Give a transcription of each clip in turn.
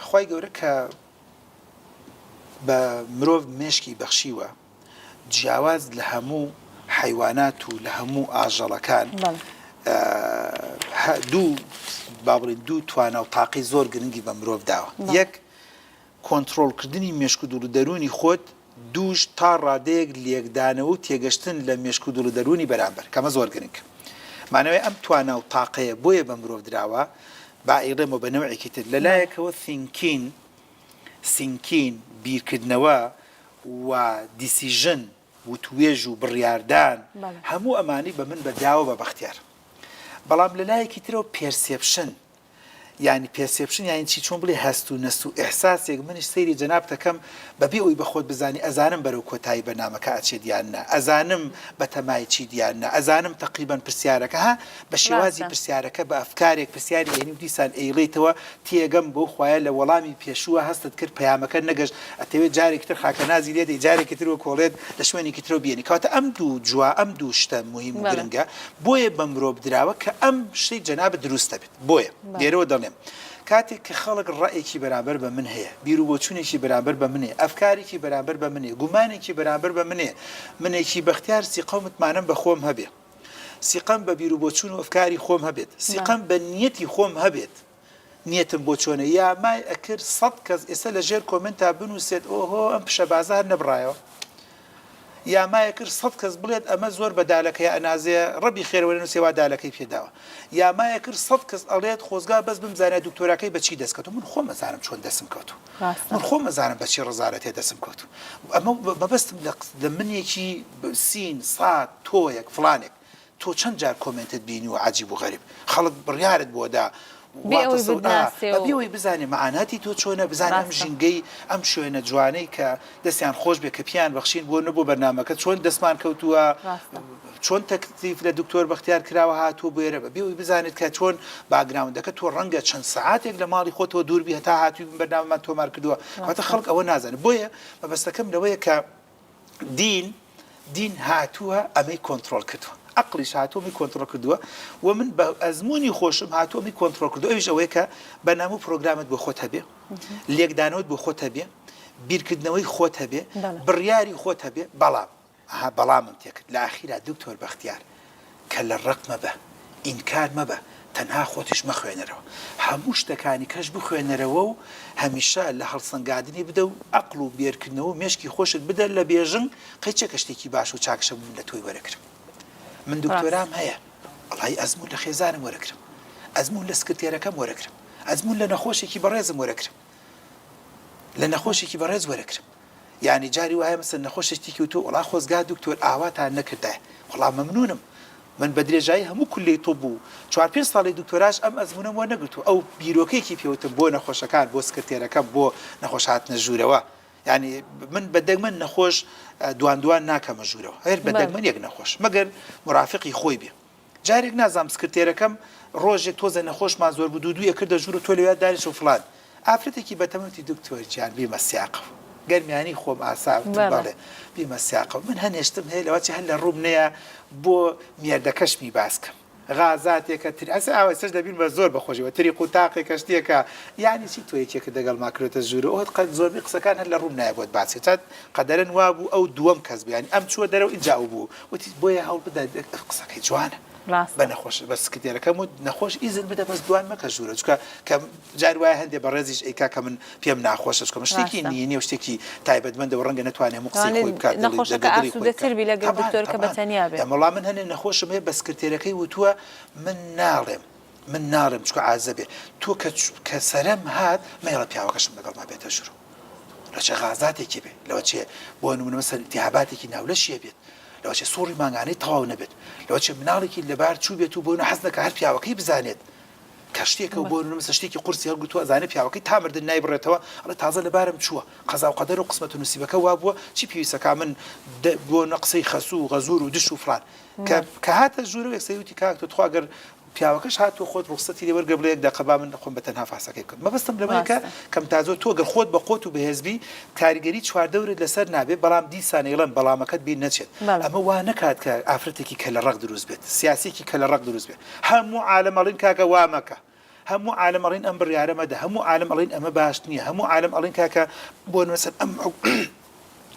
خی گەورە کە بە مرۆڤ مێشکی بەخشیوە جیاواز لە هەموو حیوانات و لە هەموو ئاژەڵەکان دوو توانە و تاقی زۆر گرنگی بە مرۆڤ داوە. یەک کۆنتترۆلکردنی مێشک و دوور دەرونی خۆت، دووش تا ڕادەیەک لێکدانەوە و تێگەشتن لە مێشک و دوور دەرونی بەرامبەر کەمە زۆر گرنگ. مانەوەی ئەم توانە و تاقەیە بۆیە بە مرۆڤ دراوە با ئیڕێمە بە نەوەیەکی تر لەلایەکەوە سینکین بیرکردنەوە و دیسیژن و توێژ و بڕیاردان هەموو ئەمانی بە من بەداوە بە بەختیار. بەڵام لەلایەکی ترەوە پێرسێپشن یعنی پێرسێپشن یانی چی چۆن بڵێ هەست و نەست و ئێحساسێک منیش سەیری جەناب دەکەم بەبێ ئەوی بەخۆت بزانی ئەزانم بەرەو کۆتایی بەنامەکە ئەچێ دیاننا، ئەزانم بە تەمای چی دیاننا، ئەزانم تەقریبەن پرسیارەکە ها بە شێوازی پرسیارەکە بە ئەفکارێک پرسیاری هێنی و دیسان ئەیڵێتەوە تێگەم بۆ خوایە لە وەڵامی پێشووە هەستت کرد پەیامەکە نەگەشت ئەتەوێت جارێکی تر خاکە نازی لێدەی جارێکی تر وە کۆڵێت لە شوێنێکی ترەوە بێنی کاتە ئەم دوو جووا ئەم دوو شتە مهم و گرنگە بۆیە بە مرۆڤ دراوە کە ئەم شتەی جەنابەت دروستە بێت. بۆیە لێرەوە دەڵێم کاتێک کە خەڵک ڕائێکی بەرامبەر بە من هەیە، بیر و بۆچوونێکی بەرامبەر بە منێ، ئەفکارێکی بەرامبەر بە منێ، گومانێکی بەرامبەر بە منێ، منێکی بەختیار سیقە و متمانەم بە خۆم هەبێ، سیقەم بە بیر و بۆچوون و ئەفکاری خۆم هەبێت، سیقەم بە نیەتی خۆم هەبێت، نیەتم بۆ چۆنە یا مای ئەکرد 100 کەس ئێستا لە ژێر کۆمنتا بنووسێت ئۆهۆ ئەم پیشە بازار نەبڕایەوە، یا مایە کرد 100 کەس بڵێت ئەمە زۆر بەدالەکەی ئەنازێ ڕەبی خێرەوە نووسێوا دالەکەی پێداوە، یا مایە کرد 100 کەس ئەڵێت خۆزگا بەس بمزانێت دکتۆراکەی بەچی دەستکەوت من خۆم مەزانم چۆن دەستم کەوت من خۆم مەزانم بەچی ڕزارەتێ دەستم کەوت ئەمە مەبەستم لە منێکی سین سات تۆیەک فلانێک تۆ چەند جار کۆمنتت بینی و عجیب و غەریب خەڵک بڕیارت بۆ دا بێەوەی بزانێ مەعاناتی تۆ چۆنە بزانێ ئەم ژینگەی ئەم شوێنە جوانەی کە دەستیان خۆش بێ کە پیان بەخشین بۆ نەبوو بەرنامەکە چۆن دەستمان کەوتووە چۆن تەکلیف لە دکتۆر بەختیار کراوە هاتووە بێرە بێەوەی بزانێت کە چۆن باگراوندەکە تۆ ڕەنگە چەند سەعاتێک لە ماڵی خۆتەوە دووربی هەتا هاتووی بەرنامەمان تۆمار کردووە واتە خەڵک ئەوە نازانێت بۆیە مەبەستەکەم لەوەیە کە دین هاتووە ئەمەی کۆنتترۆل کردووە عقلیش هاتووەمی کۆنتترۆل کردووە و من بە ئەزمموی خۆشم هاتووەمی کۆنتترۆل کردو ئەویش ئەوەیە کە بەنامە پرۆگرامت بۆ خۆت هەبێ لێکدانەوەت بۆ خۆت هەبێ بیرکردنەوەی خۆت هەبێ بڕیاری خۆت هەبێ بەڵامم تێکرد لە ئاخیرا دکتۆر بەختیار کە لە ڕق مەبە ئینکار مەبە تەنها خۆتیش مەخوێنەرەوە هەموو شتەکانی کەش بخوێنەرەوە و هەمیشە لە هەڵسەنگادنی بدە و عقل و بێرکردنەوە و مێشکی خۆشت بدە لە بێژنگ قەیچێکە شتێکی باش و چاکشە من لە تۆی وەرەگرم من دکتۆرام هەیە ئەڵی ئەزمون لە خێزانم وەرەگرم ئەزمون لە سکرتێرەکەم وەرەگرم ئەزمون لە نەخۆشێکی بەڕێزم وەرەگرم لە نەخۆشێکی بەڕێز وەرەگرم یعنی جاری وایە مەسەن نەخۆشێکی کەوتۆ وڵا خۆزگا دکتۆر ئاواتان نەکردایە وڵا مەمنونم من بە درێژایی هەموو کولەی تۆ بوو 4-5 ساڵی دکتۆراش ئەم ئەزمونم وە نەگرتو ئەو بیرۆکەیەکی پێوتم بۆ نەخۆشەکان بۆ سکرتێرەکەم بۆ نەخۆش هاتنە ژوورەوە یعنی من بەدەگمەن نەخۆش دوان ناکەمە ژوورەوە هەر بەدەگمەن یەک نەخۆش مەگەر مرافقی خۆی بێ جارێک نازام سکرتێرەکەم ڕۆژێک تۆزە نەخۆشمان زۆر بوو دوویە کردە ژوور و تۆ لەوێ داریش و فلان ئافرەتێکی بەتەمەتی دکتۆر گیان بیمە سیاقە گەرمیانی خۆم ئاسا بەڵێ بیمە سیاقە من هەنێشتم هەیە لەوەچی هەر لە ڕووم نەیە بۆ میێردەکەشمی باسکەم غازاتێکە تر ئەس ئاوەسەش دەبین بە زۆر بەخۆشیەوە تری قوتاقێکە شتێکە یعنی چی تۆ یەکێکە دەگەڵ ماکرێتە ژوورە ئەوت قەت زۆربەی قسەکان هەر لە ڕووم نایە بۆت باسی چات قەدەرەن وا بوو ئەو دووەم کەس بیانی ئەم چووە دەرەوە ئینجاو بوو وتی بۆیە هەوڵ بدە قسەکەی جوانە بە نەخۆش بە سکرتێرەکەم و نەخۆش ئیزن بدە بەس دوان مەکە ژوورە چکە کە جار وایە هەندێک بە ڕێزیش ئەیکا کە من پێم ناخۆشە چکە شتێکی نیە و شتێکی تایبەتمەندە و ڕەنگە نەتوانێ مقسی خۆی بکات نەخۆشەکە ئاسوودەتر بی لەگەڵ دکتۆرکە بەتەنیا بێت وەڵام من هەنێ نەخۆشم هەیە بە سکرتێرەکەی وتووە من ناڵێم چکە عازەبێ تۆ کە سەرم هات مەیڵە پیاوەکەشم لەگەڵ ما بێتە ژوور لەچە غازاتێکی بێ لەوە چێ بۆ نمونە مەسەن التیهاباتێکی ناولەشیە بێت لەوەچێ سوڕی مانگانەی تەواو نەبێت لەوەچێ مناڵێکی لەبار چوو بێت و بۆ حەز نەکە هەر پیاوەکەی بزانێت کە شتێکە بۆ نمەسە شتێکی قورسی هەڵگوتووە ئەزانێت پیاوەکەی تامردن نایبڕێتەوە ئەڵێ تازە لەبارم چووە قەزا و قەدەر و قسمەت و نووسیبەکە وا بووە چی پێویستەکە من بۆ نەقسەی خەسوو و غەزوور و دش و فلان کە هاتە ژوورە یەکسەری کاک تۆ خواگەر پیاوەکەش هاتووە خۆت ڕوخسەتی لێ وەرگە بڵێ یەک دەقەبا من خۆم بەتەنها فاسەکەی کرد مەبەستم لەوەیە کەم تازۆ تۆ گەر خۆت بە قۆت و بەهێزبی کاریگەری چواردەورت لەسەر نابێت بەڵام دیسانەیڵەن بەڵامەکەت بیر نەچێت ئەمە وا نەکات کە ئافرەتێکی کە لە ڕق دروست بێت سیاسێکی کە لە ڕق دروست بێت هەموو عالەمەڵین کاکە وا مەکە هەموو عالم ئەڵێن ئەم بڕیارەمەدە هەموو عالم ئەڵێن ئەمە باش نییە هەموو عالم ئەڵێن کاکە بۆ مەسەن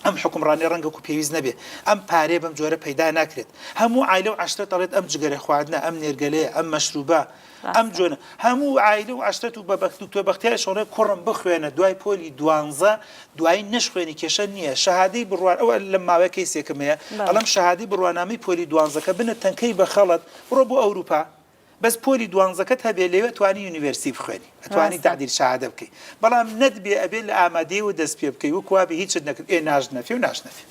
ئەم حکومڕانی ڕەنگە و پێویست نەبێ ئەم پارێ بەم جۆرە پەیدا ناکرێت هەموو عایلە و عەشرەت ئەڵێت ئەم جگەرە خواردنە ئەم نێرگەلەیە ئەم مەشروبە ئەم جۆنە هەموو عایلە و عەشرەت و تۆ بەختیار شەڕێ کوڕم بخوێنە دوای پۆلی 12 دوایی نشخوێنی کێشە نییە شەهادەی بڕوان ئەوە لە ماوەیە کەیسێکمەیە ئەڵەم شەهادەی بڕوانامەی پۆلی 12کە بنە تەنکەی بە خەڵەت بڕۆ بۆ ئەوروپا بەس پۆلی 12کەت هەبێ لێوێ توانی یونیڤەرسی بخوێنی ئەتوانی تعدیل شەهادە بکەیت بەڵام نەتبێ ئەبێ لە ئامادەی و دەست پێ بکەی و کوابی هیچت نەکرد ئێ ناژنەفی و ناشنەفی